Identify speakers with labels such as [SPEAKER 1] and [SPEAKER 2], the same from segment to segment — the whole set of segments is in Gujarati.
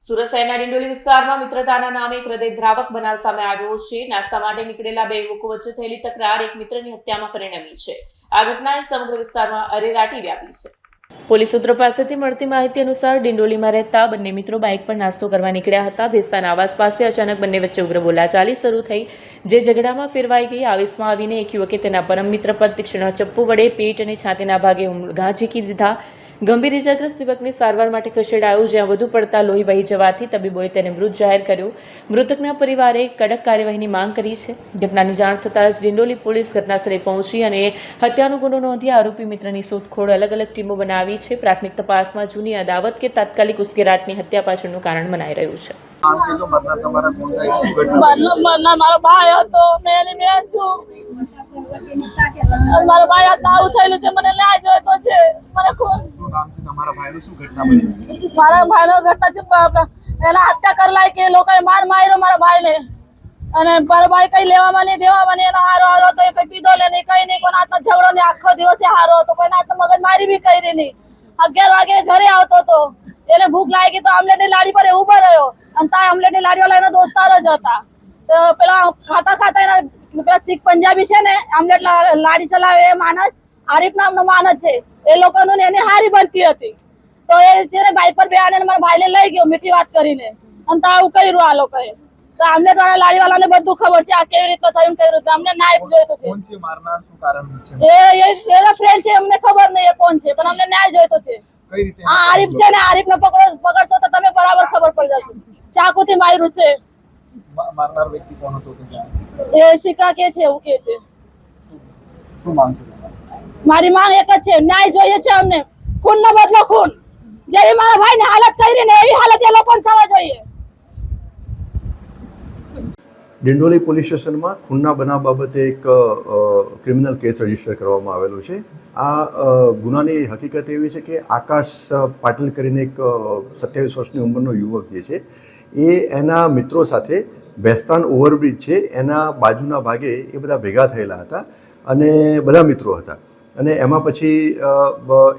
[SPEAKER 1] સુરત શહેરના ડિંડોલી વિસ્તારમાં મિત્રતાના નામે એક હૃદયદ્રાવક બનાવ સામે આવ્યો છે। નાસ્તા માટે નીકળેલા બે યુવકો વચ્ચે થયેલી તકરાર એક મિત્રની હત્યામાં પરિણમી છે। આ ઘટનાએ સમગ્ર વિસ્તારમાં અરેરાટી વ્યાપી છે। પોલીસ સૂત્રો પાસેથી મળતી માહિતી અનુસાર ડિંડોલીમાં રહેતા બંને મિત્રો બાઇક પર નાસ્તો કરવા નીકળ્યા હતા। ભેસ્તાન આવાસ પાસે અચાનક બંને વચ્ચે ઉગ્ર બોલાચાલી શરૂ થઈ, જે ઝઘડામાં ફેરવાઈ ગઈ। આવેશમાં આવીને એક યુવકે તેના પરમ મિત્ર પર તીક્ષ્ણ ચપ્પુ વડે પેટ અને છાતીના ભાગે ઘા ઝીકી દીધા। ગંભીર ઇજાગ્રસ્ત યુવકને સારવાર માટે ખસેડાયો, જ્યાં વધુ પડતા લોહી વહી જવાથી તબીબોએ તેને મૃત જાહેર કર્યો। મૃતકના પરિવારે કડક કાર્યવાહીની માંગ કરી છે। ઘટનાની જાણ થતાં જ ડિંડોલી પોલીસ ઘટનાસ્થળે પહોંચી અને હત્યાનો ગુનો નોંધી આરોપી મિત્રની શોધખોળ અલગ અલગ ટીમો બનાવી છે। પ્રાથમિક તપાસમાં જૂની અદાવત કે તાત્કાલિક ઉશ્કેરાટની હત્યા પાછળનું કારણ મનાઈ રહ્યું છે।
[SPEAKER 2] મારો ભાઈ હતો, મેં એની બેન છું। મારો ભાઈ આવું થયેલું છે, મને ન્યાય જોઈતો છે। મને
[SPEAKER 3] તમારા ભાઈનું શું ઘટના બની?
[SPEAKER 2] મારા ભાઈનો ઘટના છે, એના હત્યા કરલાય કે લોકોએ માર્યો મારા ભાઈને। અને મારો ભાઈ કઈ લેવામાં નહીં દેવામાં નહીં, એનો હારો હતો, એ કઈ પીધો લે નહીં, કઈ નહીં, કોઈના હાથમાં ઝઘડો નહીં, આખો દિવસ હારો હતો, કોઈના હાથમાં મગજ મારી બી કરી નહીં। 11 વાગે ઘરે આવતો હતો, એને ભૂખ લાગી તો આમલેટની લાડી પર ઉભો રહ્યો, અને ત્યાં આમલેટની લાડી વાળા એના દોસ્તારો જ હતા। તો પેલા ખાતા એના પેલા શીખ પંજાબી છે ને, આમલેટ લાડી ચલાવે એ માણસ આરીફ નામનો માણસ છે, એ લોકોનું એની હારી બનતી હતી। તો એ છે ને બાઇક પર બેહાડીને મારા ભાઈને લઈ ગયો મીઠી વાત કરીને, અને તો આવું કર્યું આ લોકોએ। તો આમલેટ વાળા લાડી વાળાને બધું ખબર છે આ કેવી રીતે થયું, કેવી રીતે અમને ન્યાય જોઈતો છે।
[SPEAKER 3] કોણ છે મારનાર? શું કારણ છે?
[SPEAKER 2] એના ફ્રેન્ડ છે, અમને ખબર નહીં એ કોણ છે, પણ અમને ન્યાય જોઈતો છે।
[SPEAKER 3] કઈ રીતે?
[SPEAKER 2] હા, આરીફ છે ને, આરીફને પકડશો તો તમે બરાબર ખબર પડી જશે। ચાકુથી માર્યું છે।
[SPEAKER 3] મારનાર વ્યક્તિ કોણ હતો?
[SPEAKER 2] એ શીખા કે છે, એવું કે છે।
[SPEAKER 3] શું માંગ છે?
[SPEAKER 2] મારી માંગ એક જ છે, ન્યાય જોઈએ છે અમને। ખૂનનો બદલો ખૂન, જેવી મારા ભાઈની હાલત કરી ને એવી હાલત એ લોકોને થવા જોઈએ।
[SPEAKER 4] ડિંડોલી પોલીસ સ્ટેશનમાં ખૂનના બનાવ બાબતે એક ક્રિમિનલ કેસ રજીસ્ટર કરવામાં આવેલો છે। આ ગુનાની હકીકત એવી છે કે આકાશ પાટીલ કરીને એક 27 વર્ષની ઉંમરનો યુવક જે છે એ એના મિત્રો સાથે ભેસ્તાન ઓવરબ્રિજ છે એના બાજુના ભાગે એ બધા ભેગા થયેલા હતા અને બધા મિત્રો હતા। અને એમાં પછી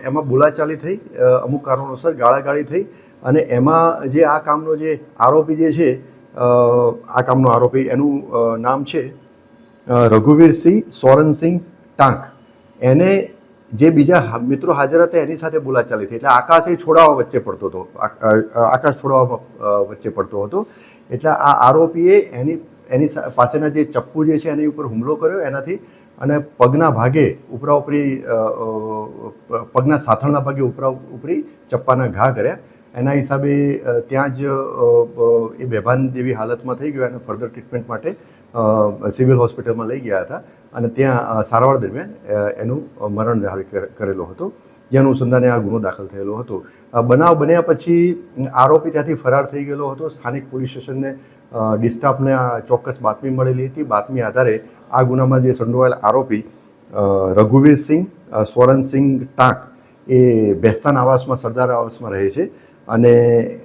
[SPEAKER 4] એમાં બોલાચાલી થઈ, અમુક કારણોસર ગાળાગાળી થઈ, અને એમાં જે આ કામનો જે આરોપી જે છે, આ કામનો આરોપી એનું નામ છે રઘુવીરસિંહ સોરનસિંહ ટાંક। એને જે બીજા મિત્રો હાજર હતા એની સાથે બોલાચાલી થઈ, એટલે આકાશ છોડાવવા વચ્ચે પડતો હતો, આકાશ છોડાવવા વચ્ચે પડતો હતો। એટલે આ આરોપીએ એની પાસેના જે ચપ્પુ જે છે એની ઉપર હુમલો કર્યો એનાથી, અને પગના ભાગે ઉપરી પગના સાથળના ભાગે ઉપરી ચપ્પાના ઘા કર્યા। એના હિસાબે ત્યાં જ એ બેભાન જેવી હાલતમાં થઈ ગયો, અને ફર્ધર ટ્રીટમેન્ટ માટે સિવિલ હોસ્પિટલમાં લઈ ગયા હતા, અને ત્યાં સારવાર દરમિયાન એનું મરણ જાહેર કરેલો હતો, જે અનુસંધાને આ ગુનો દાખલ થયેલો હતો। બનાવ બન્યા પછી આરોપી ત્યાંથી ફરાર થઈ ગયેલો હતો। સ્થાનિક પોલીસ સ્ટેશનને ડિસ્ટાફને આ ચોક્કસ બાતમી મળેલી હતી। બાતમી આધારે આ ગુનામાં જે સંડોવાયેલ આરોપી રઘુવીરસિંહ સોરનસિંહ ટાંક એ ભેસ્તાન આવાસમાં સરદાર આવાસમાં રહે છે, અને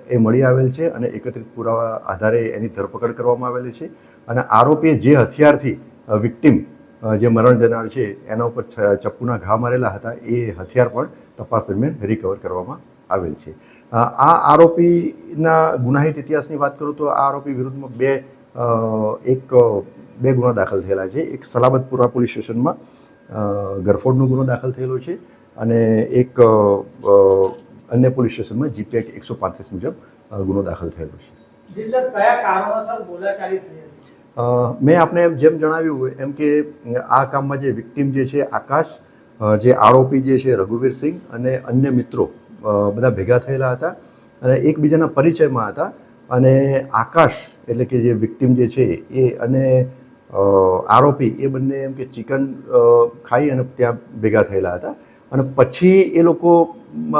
[SPEAKER 4] એ મળી આવેલ છે, અને એકત્રિત પુરાવા આધારે એની ધરપકડ કરવામાં આવેલી છે। અને આરોપીએ જે હથિયારથી વિક્ટિમ જે મરણ જનાર છે એના ઉપર ચપ્પુના ઘા મારેલા હતા એ હથિયાર પણ તપાસ દરમિયાન રિકવર કરવામાં આવેલ છે। આ આરોપીના ગુનાહિત ઇતિહાસની વાત કરું તો આ આરોપી વિરુદ્ધમાં બે ગુના દાખલ થયેલા છે। એક સલાબતપુરા પોલીસ સ્ટેશનમાં ગરફોડનો ગુનો દાખલ થયેલો છે, અને એક અન્ય પોલીસ સ્ટેશનમાં જીપી એક્ટ 135 મુજબ ગુનો દાખલ થયેલો છે। મેં આપને જેમ જણાવ્યું હોય એમ કે આ કામમાં જે વિક્ટિમ જે છે આકાશ, જે આરોપી જે છે રઘુવીરસિંહ, અને અન્ય મિત્રો બધા ભેગા થયેલા હતા અને એકબીજાના પરિચયમાં હતા। અને આકાશ એટલે કે જે વિક્ટિમ જે છે એ અને આરોપી એ બંને એમ કે ચિકન ખાઈ અને ત્યાં ભેગા થયેલા હતા, અને પછી એ લોકો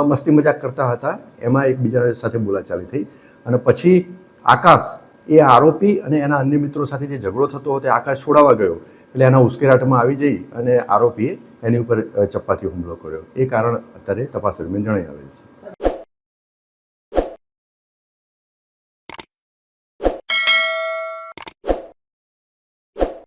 [SPEAKER 4] મસ્તી મજાક કરતા હતા, એમાં એકબીજા સાથે બોલાચાલી થઈ, અને પછી આકાશ એ આરોપી અને એના અન્ય મિત્રો સાથે જે ઝઘડો થતો હતો એ આકાશ છોડાવવા ગયો, એટલે એના ઉશ્કેરાટમાં આવી જઈ અને આરોપીએ એની ઉપર ચપ્પાથી હુમલો કર્યો। એ કારણ અત્યારે તપાસ દરમિયાન જણાઈ આવેલ છે।